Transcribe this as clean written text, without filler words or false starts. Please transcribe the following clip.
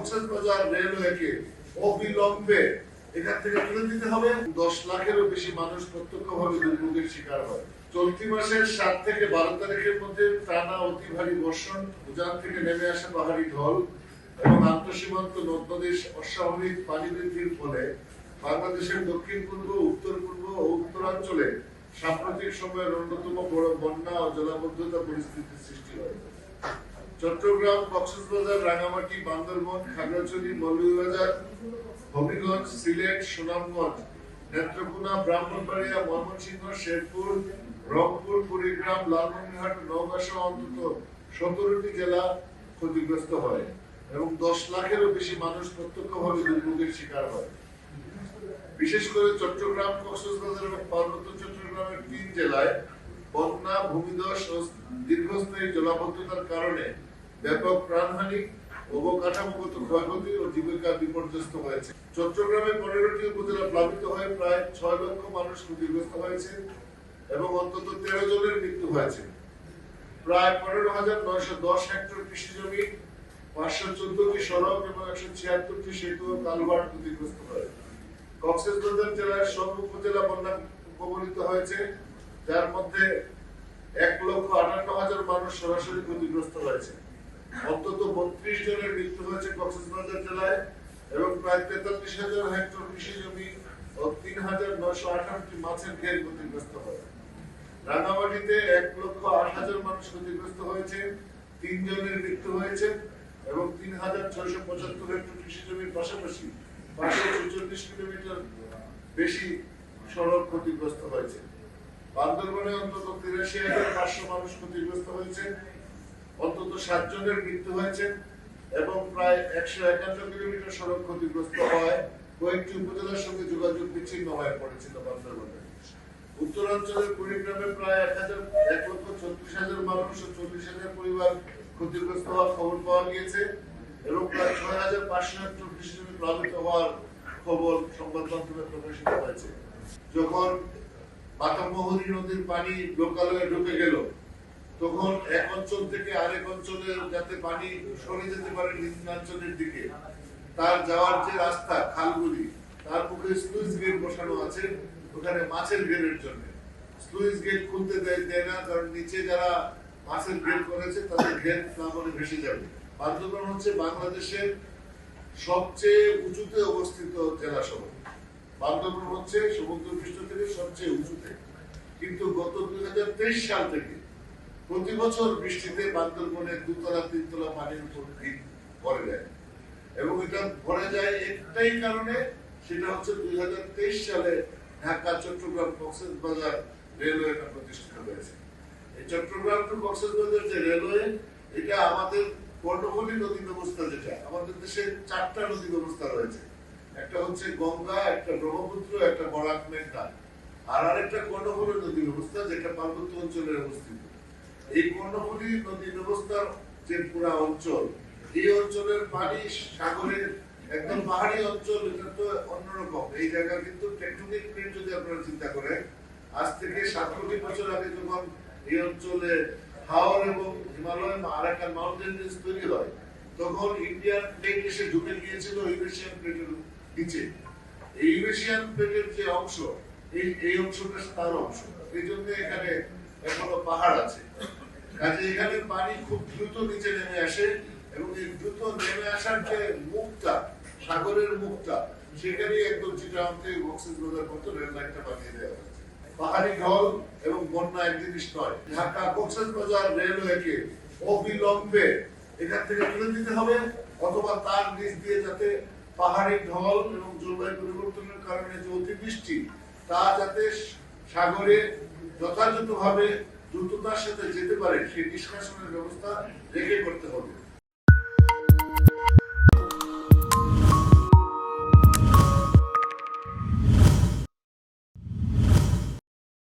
কক্সবাজার রেলওয়েকে অবিলম্বে এখান থেকে তুলে দিতে হবে। 10 লাখেরও বেশি মানুষ প্রত্যক্ষভাবে দুর্ভোগের শিকার হয়। চলতি মাসের 7 থেকে 12 তারিখের মধ্যে টানা অতি ভারী বর্ষণ, উজান থেকে নেমে আসা পাহাড়ি ঢল এবং আন্তঃসীমান্ত নদ-নদীর অস্বাভাবিক পানি বৃদ্ধির ফলে বাংলাদেশের দক্ষিণ পূর্ব, উত্তর পূর্ব ও উত্তরাঞ্চলে সাম্প্রতিক সময়ের অন্যতম বড় বন্যা ও জলাবদ্ধতা পরিস্থিতির সৃষ্টি হয়। চট্টগ্রাম, কক্সবাজার, রাঙ্গামাটি, বান্দরবান, খাগড়াছড়ি, মৌলভীবাজার, হবিগঞ্জ, সিলেট, সুনামগঞ্জ, নেত্রকোনা, ব্রাহ্মণবাড়িয়া, ময়মনসিংহ, শেরপুর, রংপুর, কুড়িগ্রাম, লালমনিরহাট, নওগাঁ সহ অন্তত 17টি জেলা ক্ষতিগ্রস্ত হয় এবং 10 লাখেরও বেশি মানুষ প্রত্যক্ষভাবে দুর্ভোগের শিকার হয়। বিশেষ করে চট্টগ্রাম, কক্সবাজার এবং পার্বত্য চট্টগ্রামের 3 জেলায় বন্যা, ভূমিধস ও দীর্ঘস্থায়ী জলাবদ্ধতার কারণে ব্যাপক প্রাণহানি, অবকাঠামোগত ক্ষয়ক্ষতি ও জীবিকা বিপর্যস্ত হয়েছে। চট্টগ্রামে 15টি উপজেলা প্লাবিত হয়ে প্রায় 6 লক্ষ মানুষ ক্ষতিগ্রস্ত হয়েছে এবং অন্তত 13 জনের মৃত্যু হয়েছে। প্রায় 15,910 হেক্টর কৃষি জমি, 514টি সড়ক এবং 176টি সেতু ও কালভার্ট ক্ষতিগ্রস্ত হয়েছে। কক্সবাজার জেলার সব উপজেলা বন্যা কবলিত হয়েছে, যার মধ্যে 1,58,000 মানুষ সরাসরি ক্ষতিগ্রস্ত হয়েছে। অন্তত 32 জনের মৃত্যু হয়েছে কক্সবাজার জেলায় এবং প্রায় 43,000 হেক্টর কৃষি জমি ও 3,918টি মাছের ঘের ক্ষতিগ্রস্ত হয়। রাঙ্গামাটিতে 1,08,000 মানুষ ক্ষতিগ্রস্ত হয়েছে, 3 জনের মৃত্যু হয়েছে এবং 3,675 হেক্টর কৃষি জমির পাশাপাশি 544 কিলোমিটার বেশি সড়ক ক্ষতিগ্রস্ত হয়েছে। বান্দরবানে অন্তত 83,500 মানুষ ক্ষতিগ্রস্ত হয়েছে, অন্তত 7 জনের মৃত্যু হয়েছে এবং প্রায় 151 কিলোমিটার সড়ক ক্ষতিগ্রস্ত হয়। কয়েকটি উপজেলার সঙ্গে যোগাযোগ বিচ্ছিন্ন হয়ে পড়েছিল বান্দরবানে। উত্তরাঞ্চলের কুড়িগ্রামে প্রায় 1,36,000 মানুষ ও 40,000 পরিবার ক্ষতিগ্রস্ত হওয়ার খবর পাওয়া গিয়েছে এবং প্রায় 6,500 হেক্টর কৃষি জমি প্লাবিত হওয়ার খবর সংবাদ মাধ্যমে প্রকাশিত হয়েছে। যখন পাতামোহরী নদীর পানি লোকালয়ে ঢুকে গেল, তখন এক অঞ্চল থেকে আরেক অঞ্চলে যাতে পানি সরে যেতে পারে নিম্নাঞ্চলের দিকে, তার যাওয়ার যে রাস্তা, খালগুলি, তার মুখে স্লুইস গেট বসানো আছে ওখানে মাছের ঘেরের জন্য। স্লুইস গেট খুলতে দেয় না, কারণ নিচে যারা মাছের ঘের করেছে তাদের ঘের না বলে ভেসে যাবে। বান্দরবান হচ্ছে বাংলাদেশের সবচেয়ে উঁচুতে অবস্থিত জেলা শহর। বান্দরবান হচ্ছে সমুদ্রপৃষ্ঠ থেকে সবচেয়ে উঁচুতে, কিন্তু গত 2023 সাল থেকে প্রতি বছর বৃষ্টিতে বান্দরবনে 2তলা 3তলা পানির উপর ভিত ভরে যায় এবং এটা ভরে যায় একটাই কারণে, সেটা হচ্ছে 2023 সালে ঢাকা, চট্টগ্রাম, কক্সবাজার রেলওয়ে প্রতিষ্ঠিত হয়েছে। এই চট্টগ্রাম টু কক্সবাজার যে রেলওয়ে, এটা আমাদের কর্ণফুলী নদী ব্যবস্থা, যেটা আমাদের দেশে 4টা নদী ব্যবস্থা রয়েছে। একটা হচ্ছে গঙ্গা, একটা ব্রহ্মপুত্র, একটা বরাক মেঘনা, আর আরেকটা কর্ণফুলী নদী ব্যবস্থা যেটা পার্বত্য অঞ্চলে অবস্থিত। এই কর্ণফুলী নদী ব্যবস্থার যে পুরা অঞ্চল, এই অঞ্চলের পানি সাগরের একদম পাহাড়ি অঞ্চল, এটা তো অন্যরকম। এই জায়গা কিন্তু টেকটনিক প্লেট যদি আপনারা চিন্তা করেন, আজ থেকে 7 কোটি বছর আগে যখন এই অঞ্চলে হাওর এবং হিমালয় আরাকান মাউন্টেন রেঞ্জ তৈরি হয়, তখন ইন্ডিয়ান প্লেট এসে ঢুকে গিয়েছিল ইউরেশিয়ান প্লেটের নিচে। এই ইউরেশিয়ান প্লেটের যে অংশ, এই অংশটা তার অংশ, এই জন্য এখানে এখনো পাহাড় আছে। কাজে এখানে পানি খুব দ্রুত নিচে নেমে আসে এবং এই দ্রুত নেমে আসার যে মুখটা, সাগরের মুখটা, সেখানে একদম চিটাগাং থেকে কক্সবাজার পর্যন্ত রেল লাইনটা বানিয়ে দেওয়া হয়েছে। পাহাড়ি ঢল এবং বন্যা এক জিনিস নয়। ঢাকা কক্সবাজার রেলওয়েকে অবিলম্বে এখান থেকে তুলে দিতে হবে, অথবা তার নিচ দিয়ে যাতে পাহাড়ি ঢল এবং জলবায়ু পরিবর্তনের কারণে যে অতিবৃষ্টি, তা যাতে সাগরে যথাযথভাবে দ্রুততার সাথে যেতে পারে, সেই নিষ্কাশনের ব্যবস্থা রেখে করতে হবে।